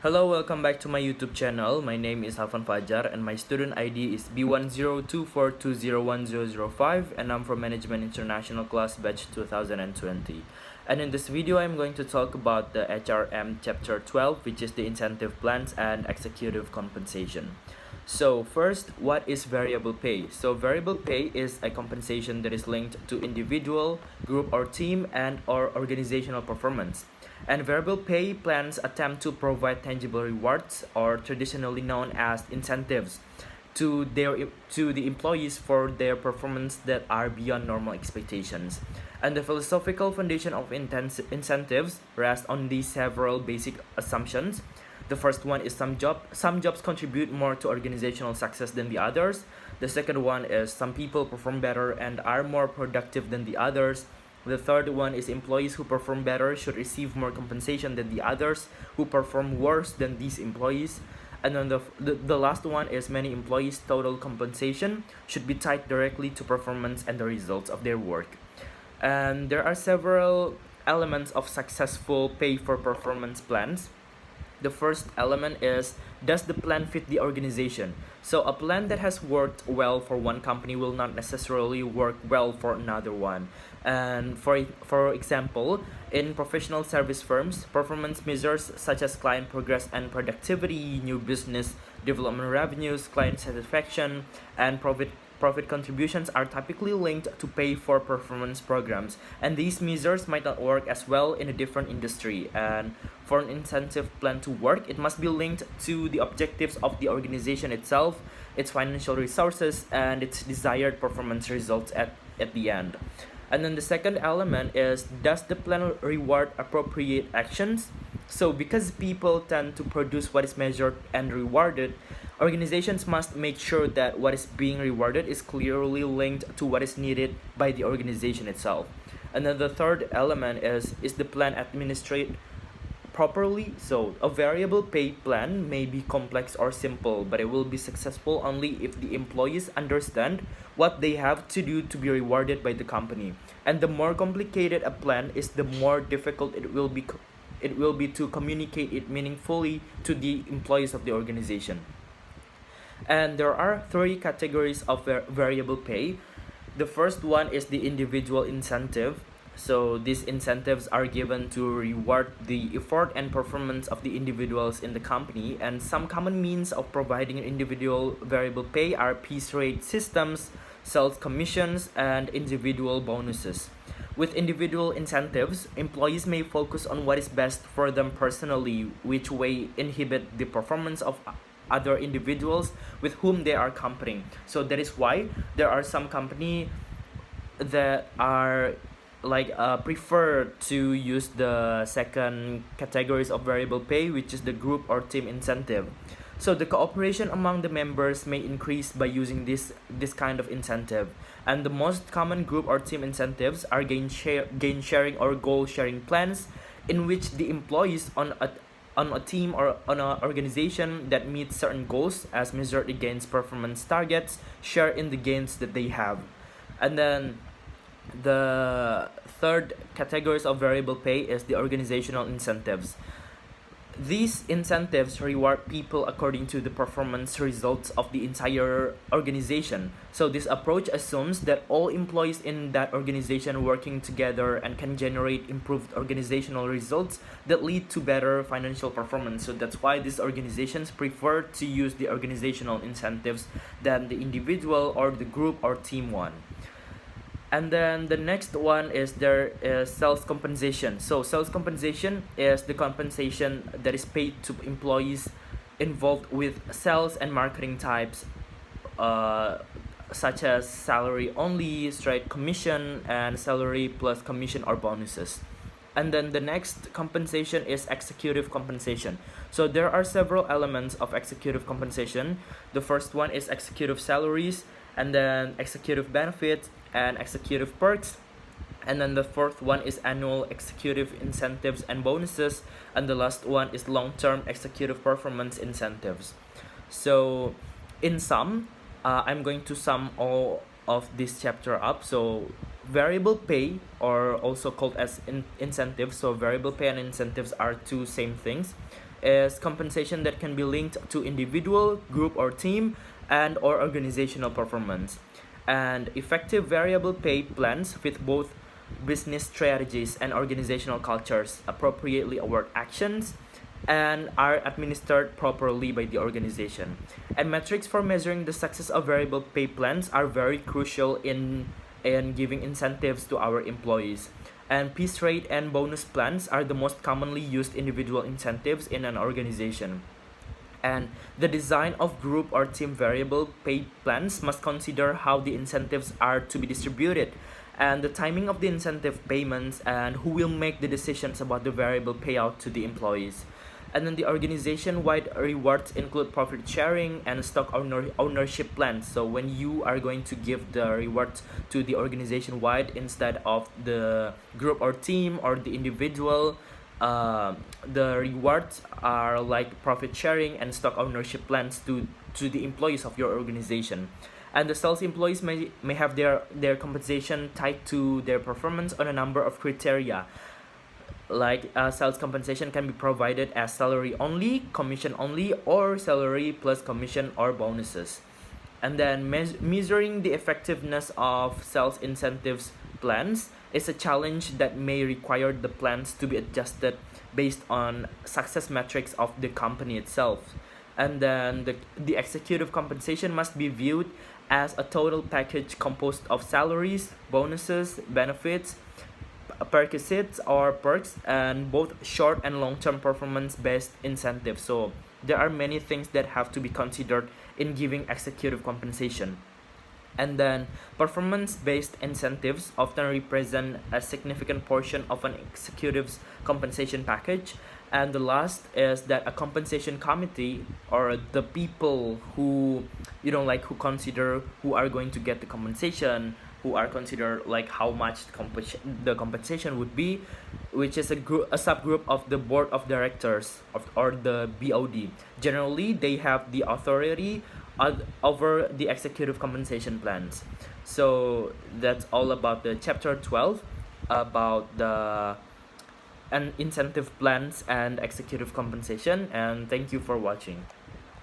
Hello, welcome back to my YouTube channel. My name is Alfan Fajar and my student ID is B1024201005 and I'm from Management International Class Batch 2020. And in this video, I'm going to talk about the HRM Chapter 12, which is the incentive plans and executive compensation. So first, what is variable pay? So variable pay is a compensation that is linked to individual, group or team and or organizational performance. And variable pay plans attempt to provide tangible rewards, or traditionally known as incentives, to the employees for their performance that are beyond normal expectations. And the philosophical foundation of incentives rests on these several basic assumptions. The first one is some jobs contribute more to organizational success than the others. The second one is some people perform better and are more productive than the others. The third one is employees who perform better should receive more compensation than the others who perform worse than these employees. And then the last one is many employees' total compensation should be tied directly to performance and the results of their work. And there are several elements of successful pay for performance plans. The first element is, does the plan fit the organization? So a plan that has worked well for one company will not necessarily work well for another one. And for example, in professional service firms, performance measures such as client progress and productivity, new business development revenues, client satisfaction, and profit contributions are typically linked to pay for performance programs, and these measures might not work as well in a different industry. And for an incentive plan to work, it must be linked to the objectives of the organization itself, its financial resources, and its desired performance results at the end. And then the second element is, does the plan reward appropriate actions? So because people tend to produce what is measured and rewarded, organizations must make sure that what is being rewarded is clearly linked to what is needed by the organization itself. And then the third element is the plan administered properly? So a variable pay plan may be complex or simple, but it will be successful only if the employees understand what they have to do to be rewarded by the company. And the more complicated a plan is, the more difficult it will be to communicate it meaningfully to the employees of the organization. And there are three categories of variable pay. The first one is the individual incentive. So these incentives are given to reward the effort and performance of the individuals in the company, and some common means of providing individual variable pay are piece rate systems, sales commissions, and individual bonuses. With individual incentives, employees may focus on what is best for them personally, which may inhibit the performance of other individuals with whom they are competing. So that is why there are some company that are prefer to use the second categories of variable pay, which is the group or team incentive. So the cooperation among the members may increase by using this kind of incentive. And the most common group or team incentives are gain sharing or goal sharing plans, in which the employees on a team or on an organization that meets certain goals as measured against performance targets share in the gains that they have. And then the third categories of variable pay is the organizational incentives. These incentives reward people according to the performance results of the entire organization. So this approach assumes that all employees in that organization working together and can generate improved organizational results that lead to better financial performance. So that's why these organizations prefer to use the organizational incentives than the individual or the group or team one. And then the next one is there is sales compensation. So sales compensation is the compensation that is paid to employees involved with sales and marketing types, such as salary only, straight commission, and salary plus commission or bonuses. And then the next compensation is executive compensation. So there are several elements of executive compensation. The first one is executive salaries, and then executive benefits and executive perks. And then the fourth one is annual executive incentives and bonuses, and the last one is long-term executive performance incentives. So in sum, I'm going to sum all of this chapter up. So variable pay, or also called as incentives, so variable pay and incentives are two same things. is compensation that can be linked to individual, group, or team and or organizational performance. And effective variable pay plans with both business strategies and organizational cultures appropriately award actions and are administered properly by the organization. And metrics for measuring the success of variable pay plans are very crucial in giving incentives to our employees. And piece rate and bonus plans are the most commonly used individual incentives in an organization. And the design of group or team variable pay plans must consider how the incentives are to be distributed and the timing of the incentive payments and who will make the decisions about the variable payout to the employees. And then the organization-wide rewards include profit sharing and stock ownership plans. So when you are going to give the rewards to the organization-wide instead of the group or team or the individual, the rewards are like profit sharing and stock ownership plans to the employees of your organization. And the sales employees may have their compensation tied to their performance on a number of criteria. Like sales compensation can be provided as salary only, commission only, or salary plus commission or bonuses. And then measuring the effectiveness of sales incentives plans is a challenge that may require the plans to be adjusted based on success metrics of the company itself. And then the executive compensation must be viewed as a total package composed of salaries, bonuses, benefits, perquisites or perks, and both short and long-term performance-based incentives. So there are many things that have to be considered in giving executive compensation. And then performance-based incentives often represent a significant portion of an executive's compensation package. And the last is that a compensation committee or the people who who consider who are going to get the compensation, who are considered like how much the compensation would be, which is a subgroup of the board of directors or the BOD. Generally, they have the authority over the executive compensation plans. So that's all about the chapter 12 about the and incentive plans and executive compensation, and thank you for watching.